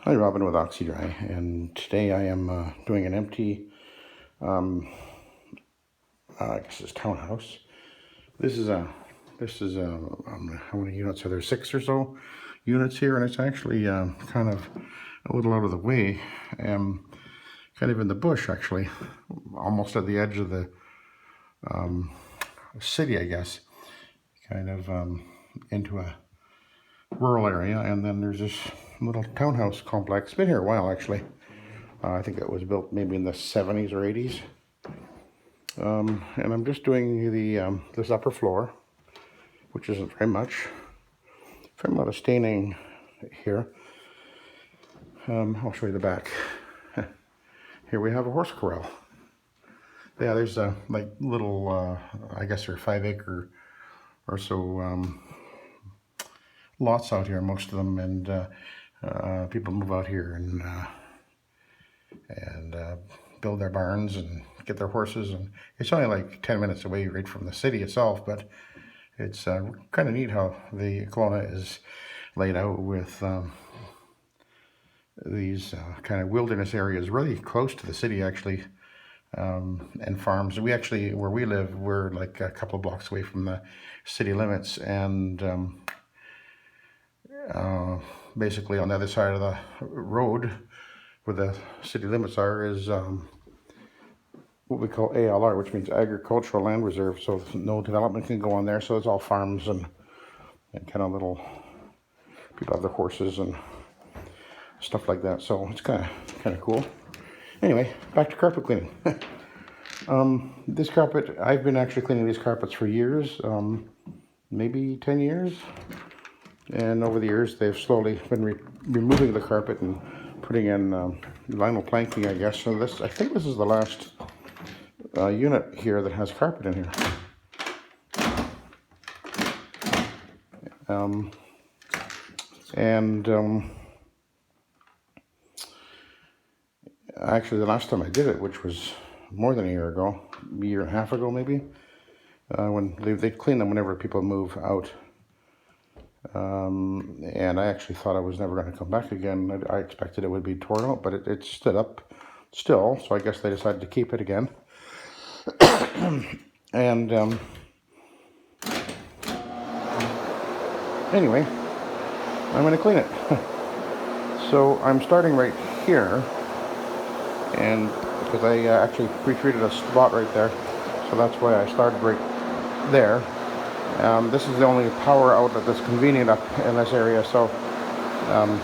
Hi, Robin with Oxy-Dry, and today I am doing an empty, I guess it's townhouse. This is how many units are there? 6 or so units here, and it's actually kind of a little out of the way, kind of in the bush actually, almost at the edge of the city, I guess, kind of into a rural area, and then there's this little townhouse complex. It's been here a while actually. I think it was built maybe in the 70s or 80s. And I'm just doing the this upper floor, which isn't very much. Very lot of staining here. I'll show you the back. Here we have a horse corral. Yeah, there's like little, I guess they're 5-acre or so lots out here, most of them, and people move out here and build their barns and get their horses, and it's only like 10 minutes away right from the city itself, but it's kind of neat how the Kelowna is laid out with these kind of wilderness areas really close to the city actually, and farms. We actually, where we live, we're like a couple of blocks away from the city limits, and basically on the other side of the road where the city limits are is what we call ALR, which means Agricultural Land Reserve, so no development can go on there, so it's all farms and kind of little, people have their horses and stuff like that, so it's kind of cool. Anyway, back to carpet cleaning. This carpet, I've been actually cleaning these carpets for years, maybe 10 years, and over the years they've slowly been removing the carpet and putting in vinyl planking, I guess. So this, I think this is the last unit here that has carpet in here. Actually, the last time I did it, which was more than a year ago, a year and a half ago maybe, when they clean them whenever people move out. And I actually thought I was never going to come back again. I expected it would be torn out, but it stood up still, so I guess they decided to keep it again. And anyway, I'm going to clean it. So I'm starting right here, and because I actually pre-treated a spot right there, so that's why I started right there. This is the only power outlet that's convenient up in this area, so I'm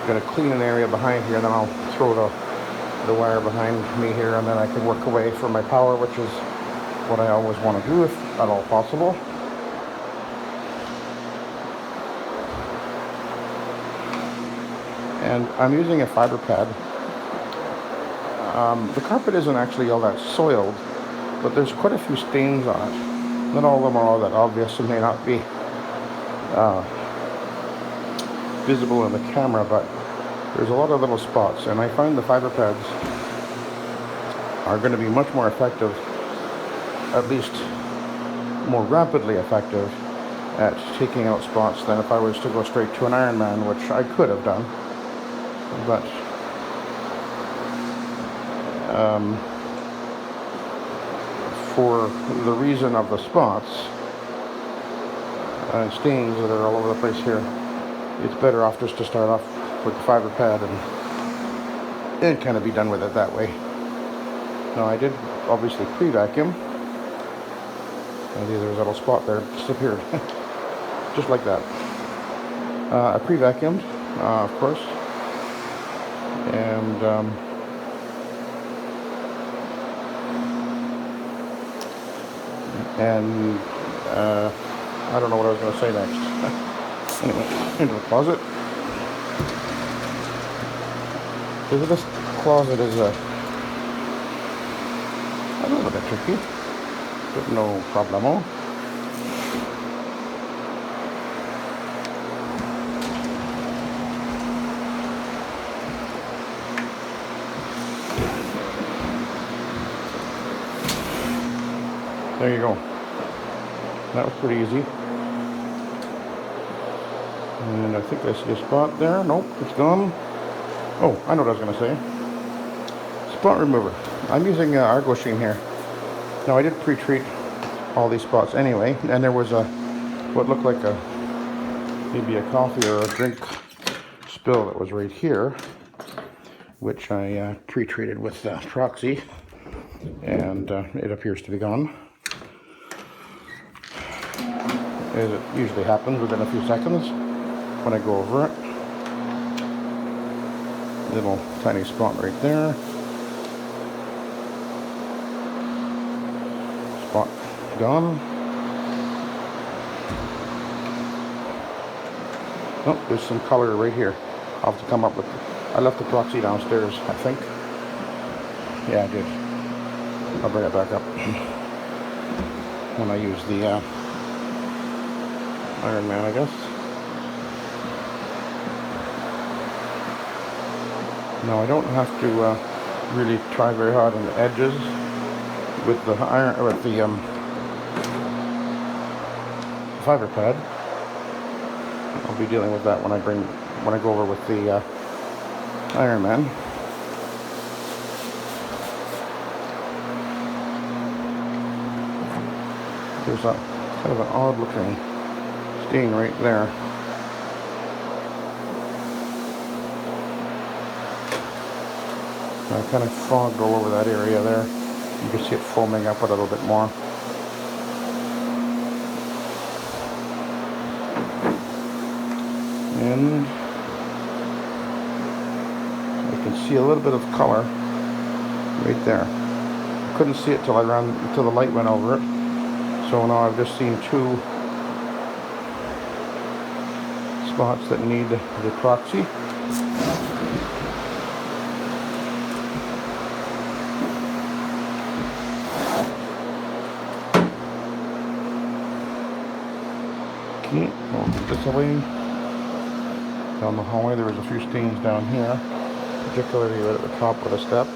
going to clean an area behind here, and then I'll throw the wire behind me here, and then I can work away from my power, which is what I always want to do if at all possible. And I'm using a fiber pad. The carpet isn't actually all that soiled, but there's quite a few stains on it. Not all of them are all that obvious and may not be visible in the camera, but there's a lot of little spots, and I find the fiber pads are going to be much more effective, at least more rapidly effective, at taking out spots than if I was to go straight to an Ironman, which I could have done. But for the reason of the spots and stains that are all over the place here, it's better off just to start off with the fiber pad and kind of be done with it that way. Now I did obviously pre-vacuum, and there's a little spot there, disappeared, just like that. I pre-vacuumed, of course, and I don't know what I was going to say next. Anyway, into the closet. This closet is a little bit tricky, but no problemo. There you go. That was pretty easy. And I think I see a spot there. Nope, it's gone. Oh, I know what I was going to say. Spot remover. I'm using Argo Sheen here. Now I did pre-treat all these spots anyway, and there was a what looked like maybe a coffee or a drink spill that was right here, which I pre-treated with Proxy, and it appears to be gone. As it usually happens within a few seconds when I go over it. Little tiny spot right there. Spot gone. Oh, there's some color right here. I'll have to come up with I left the Proxy downstairs, I think. Yeah, I did. I'll bring it back up when I use the Iron Man, I guess. Now I don't have to really try very hard on the edges with the fiber pad. I'll be dealing with that when I go over with the Iron Man. There's a kind of an odd looking stain right there. I kind of fogged all over that area there. You can see it foaming up a little bit more. And I can see a little bit of color right there. I couldn't see it till the light went over it. So now I've just seen two spots that need the Proxy. Okay, we'll move this away. Down the hallway there was a few stains down here, particularly right at the top of the steps.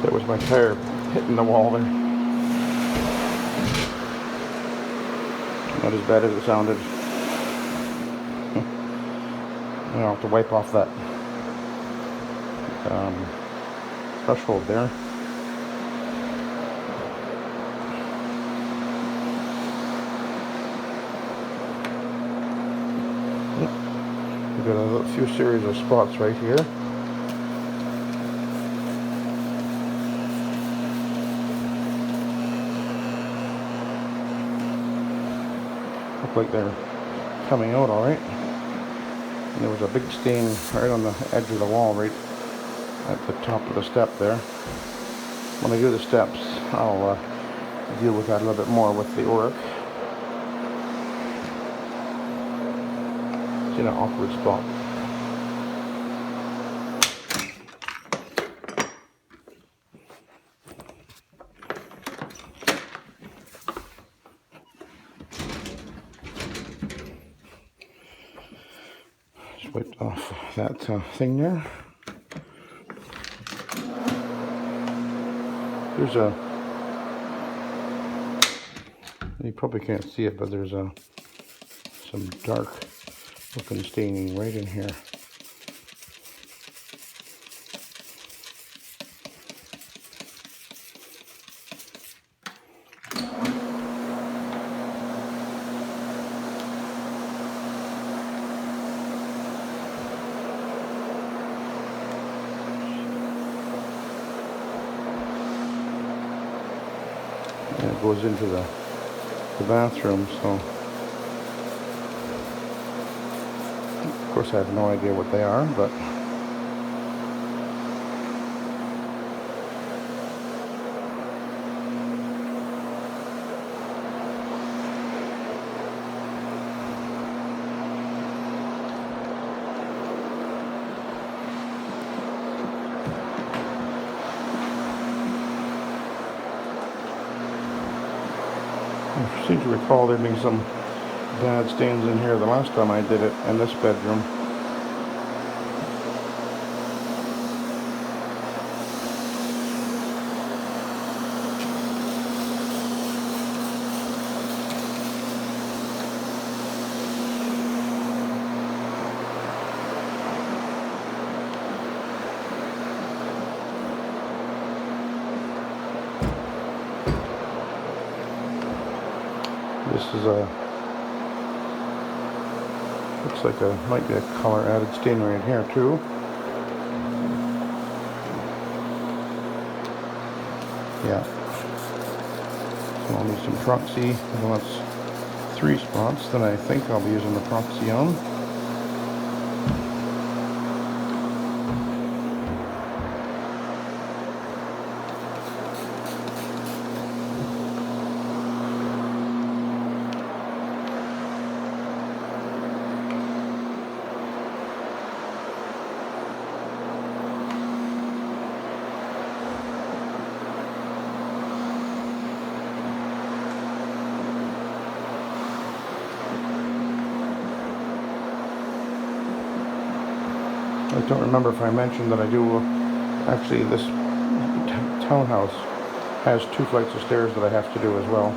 That was my tire hitting the wall there. Not as bad as it sounded. I'll have to wipe off that threshold there. We've got a few series of spots right here. Look like they're coming out all right. And there was a big stain right on the edge of the wall, right at the top of the step there. When I do the steps, I'll deal with that a little bit more with the Oric. It's in an awkward spot. Just wiped off that thing there. There's you probably can't see it, but there's some dark looking staining right in here. And it goes into the bathroom, so of course I have no idea what they are, but seem to recall there being some bad stains in here the last time I did it in this bedroom. This is looks like might be a color added stain right here too. Yeah. So I'll need some proxy. Well, that's 3 spots that I think I'll be using the proxy on. I don't remember if I mentioned that I do, actually this townhouse has 2 flights of stairs that I have to do as well.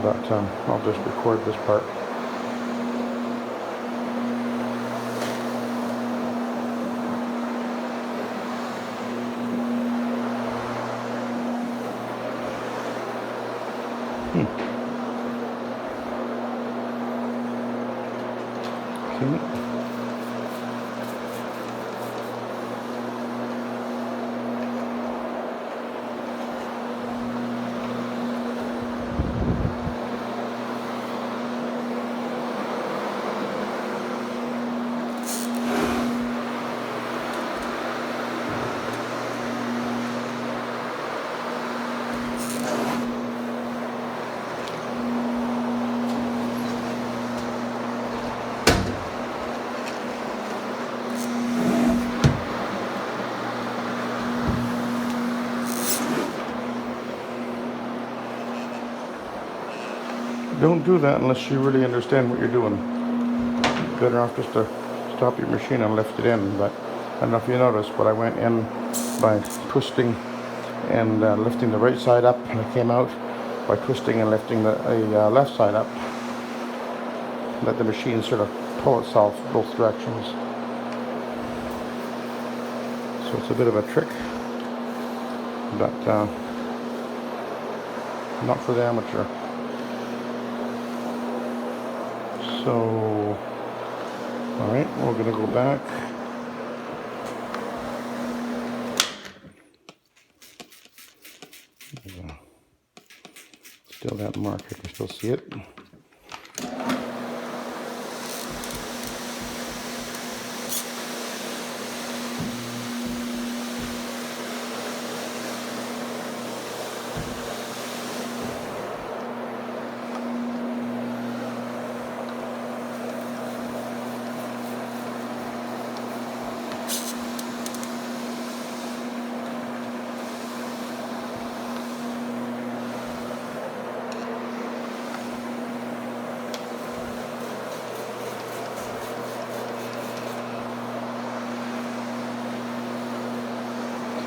But I'll just record this part. See? Don't do that unless you really understand what you're doing. Better off just to stop your machine and lift it in. But I don't know if you noticed, but I went in by twisting and lifting the right side up, and I came out by twisting and lifting the left side up. Let the machine sort of pull itself both directions. So it's a bit of a trick, but not for the amateur. So, alright, we're going to go back. Still that mark, I can still see it.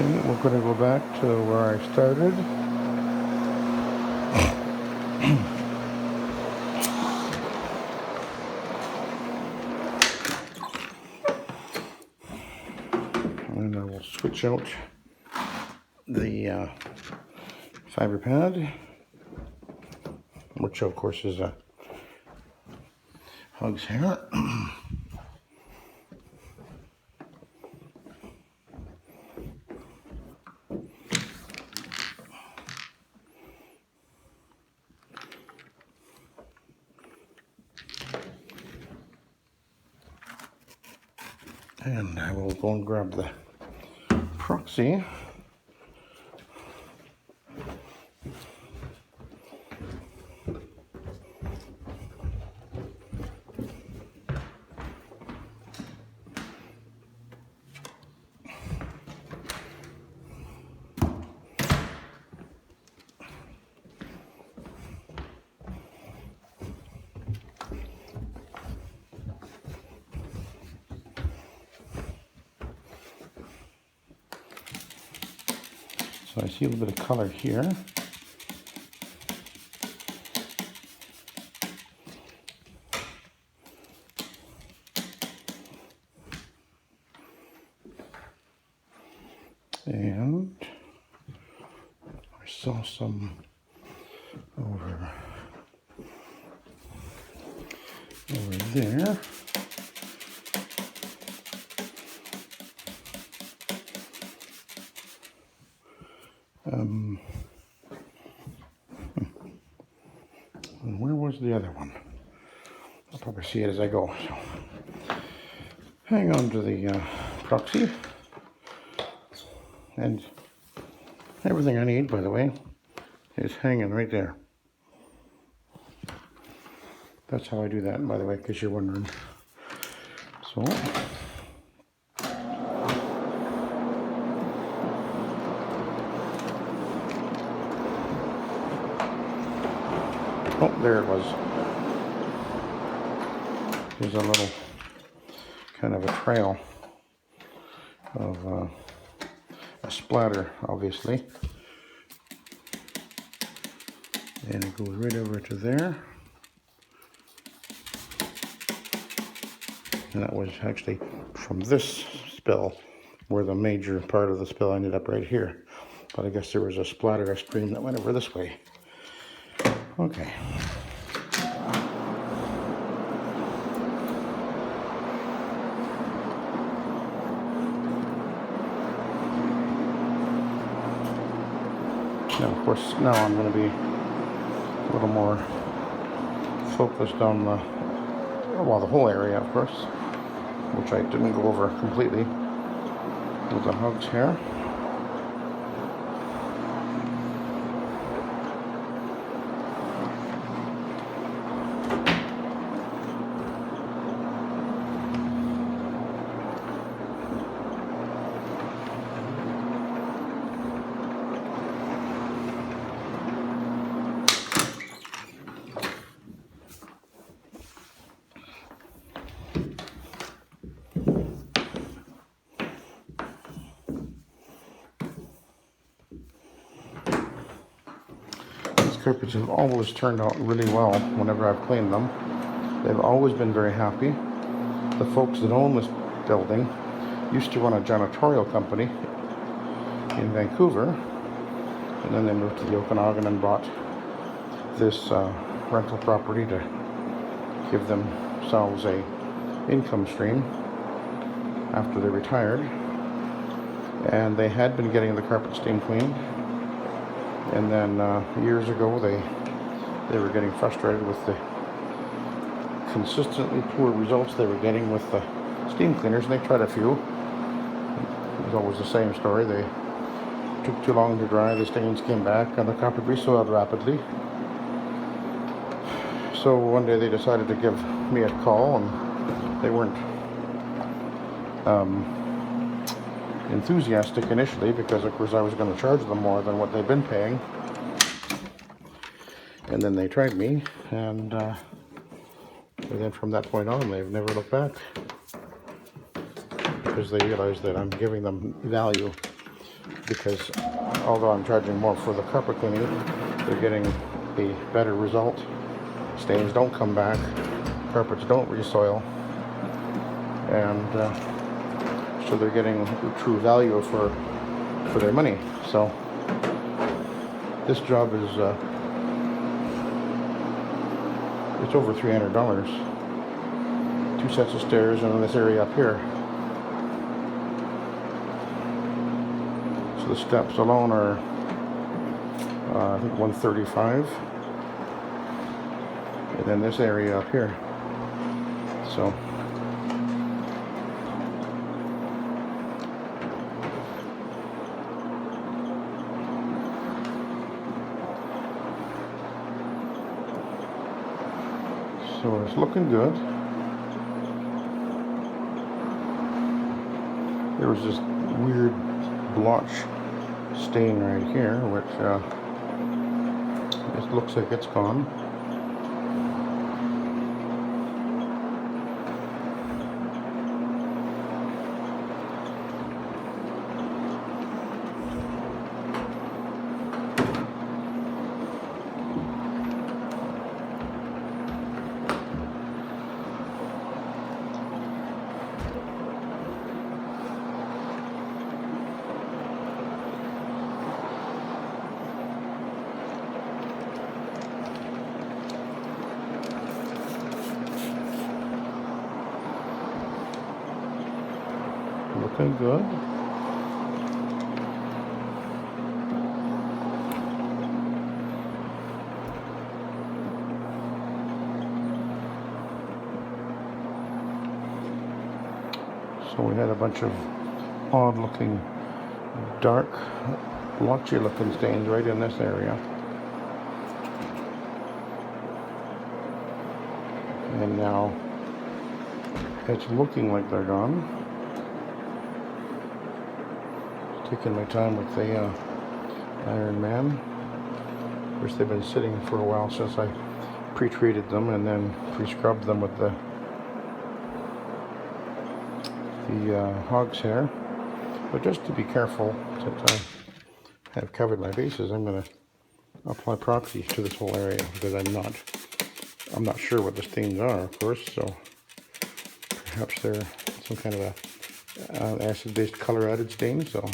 Okay, we're going to go back to where I started. And I will switch out the fiber pad, which of course is a Hug's hair. And I will go and grab the proxy. So I see a little bit of color here. And I saw some over there. And where was the other one? I'll probably see it as I go. So hang on to the proxy. And everything I need, by the way, is hanging right there. That's how I do that, by the way, in case you're wondering. So, oh, there it was. There's a little kind of a trail of a splatter, obviously. And it goes right over to there. And that was actually from this spill where the major part of the spill ended up right here. But I guess there was a splatter of stream that went over this way. Okay. Now, of course, now I'm going to be a little more focused on the whole area, of course, which I didn't go over completely with the hugs here. Carpets have always turned out really well whenever I've cleaned them. They've always been very happy. The folks that own this building used to run a janitorial company in Vancouver, and then they moved to the Okanagan and bought this rental property to give themselves a income stream after they retired. And they had been getting the carpet steam cleaned. And then years ago, they were getting frustrated with the consistently poor results they were getting with the steam cleaners, and they tried a few. It was always the same story. They took too long to dry, the stains came back, and the carpet resoiled rapidly. So one day they decided to give me a call, and they weren't enthusiastic initially, because of course I was going to charge them more than what they'd been paying. And then they tried me, and then from that point on they've never looked back, because they realized that I'm giving them value, because although I'm charging more for the carpet cleaning, they're getting a better result. Stains don't come back, carpets don't resoil, and so they're getting true value for their money. So this job is it's over $300. 2 sets of stairs, and in this area up here. So the steps alone are I think $135, and then this area up here. So it's looking good. There was this weird blotch stain right here, which it looks like it's gone. looking good. So we had a bunch of odd looking, dark, blotchy looking stains right in this area. And now it's looking like they're gone. Taking my time with the Iron Man. Of course, they've been sitting for a while since I pre-treated them and then pre-scrubbed them with the hog's hair. But just to be careful, since I have covered my bases, I'm going to apply proxy to this whole area because I'm not sure what the stains are, of course, so perhaps they're some kind of a acid-based color added stain, so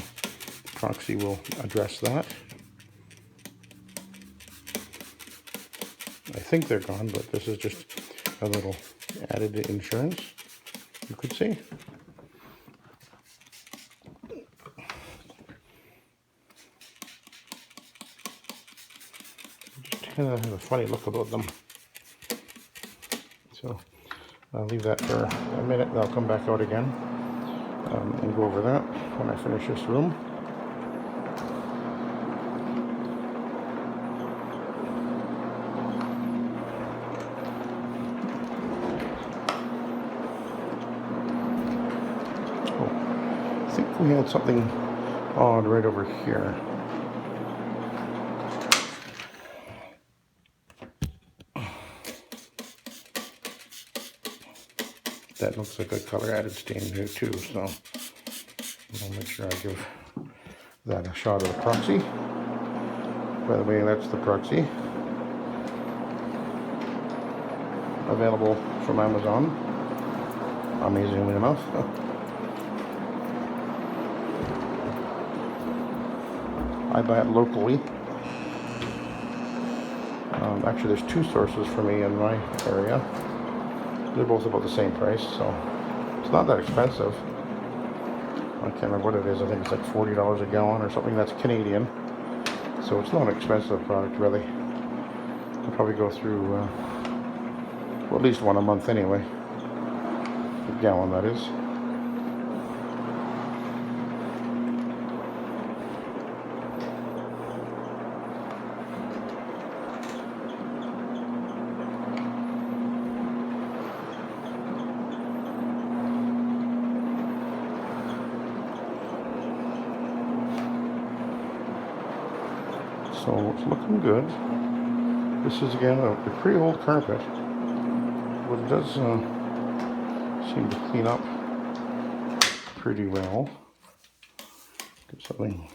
proxy will address that. I think they're gone, but this is just a little added insurance, you could say. Just kind of have a funny look about them. So I'll leave that for a minute and I'll come back out again and go over that when I finish this room. Oh, I think we had something odd right over here. That looks like a color added stain here too, so I'll make sure I give that a shot of the proxy. By the way, that's the proxy. Available from Amazon, amazingly enough. I buy it locally. Actually, there's two sources for me in my area. They're both about the same price, so it's not that expensive. I can't remember what it is. I think it's like $40 a gallon or something. That's Canadian, so it's not an expensive product really. I'll probably go through well, at least one a month anyway. A gallon, that is. So it's looking good. This is again a pretty old carpet, but it does seem to clean up pretty well. Get something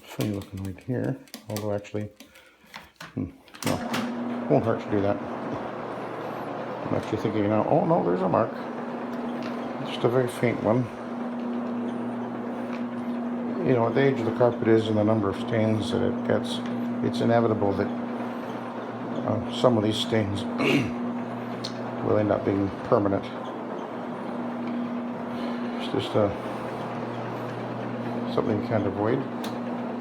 funny looking right here, although actually, no, won't hurt to do that. I'm actually thinking now, oh no, there's a mark. Just a very faint one. You know, what the age of the carpet is and the number of stains that it gets, it's inevitable that some of these stains will end up being permanent. It's just something you can't avoid.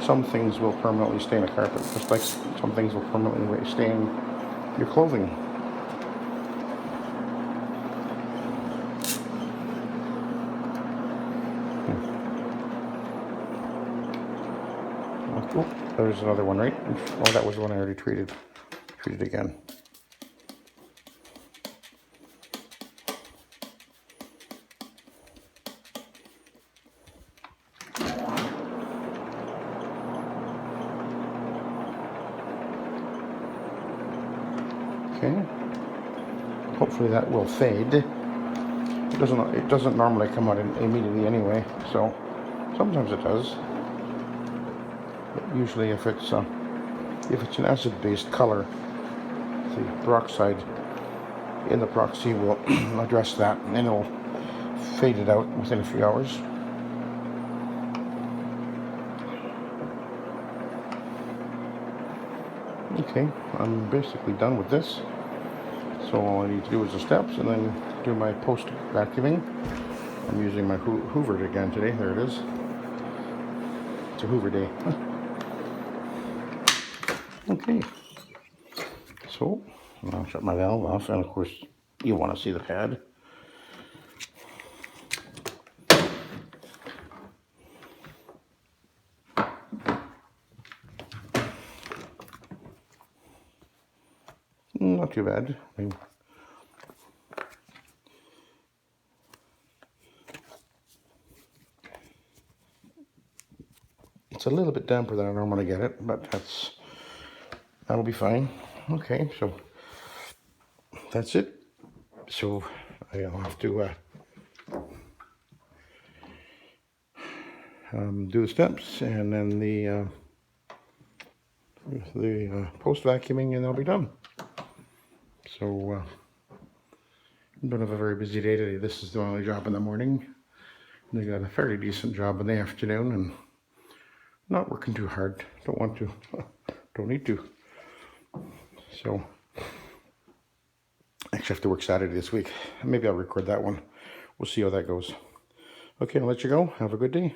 Some things will permanently stain a carpet, just like some things will permanently stain your clothing. Oh, there's another one, right? Oh, that was the one I already treated. Treated again. Okay. Hopefully that will fade. It doesn't normally come out immediately anyway, so sometimes it does. But usually if it's an acid-based color, the peroxide in the proxy will address that, and then it'll fade it out within a few hours. Okay, I'm basically done with this. So all I need to do is the steps and then do my post vacuuming. I'm using my Hoover again today. There it is. It's a Hoover day. Okay. So, I'll shut my valve off, and of course, you want to see the pad. Not too bad. It's a little bit damper than I normally get it, but that'll be fine. Okay, so that's it. So I'll have to do the steps and then the post vacuuming, and they'll be done. So I'm going to have a very busy day today. This is the only job in the morning. They got a fairly decent job in the afternoon, and not working too hard. Don't want to. Don't need to. So actually have to work Saturday this week. Maybe I'll record that one. We'll see how that goes. Okay, I'll let you go. Have a good day.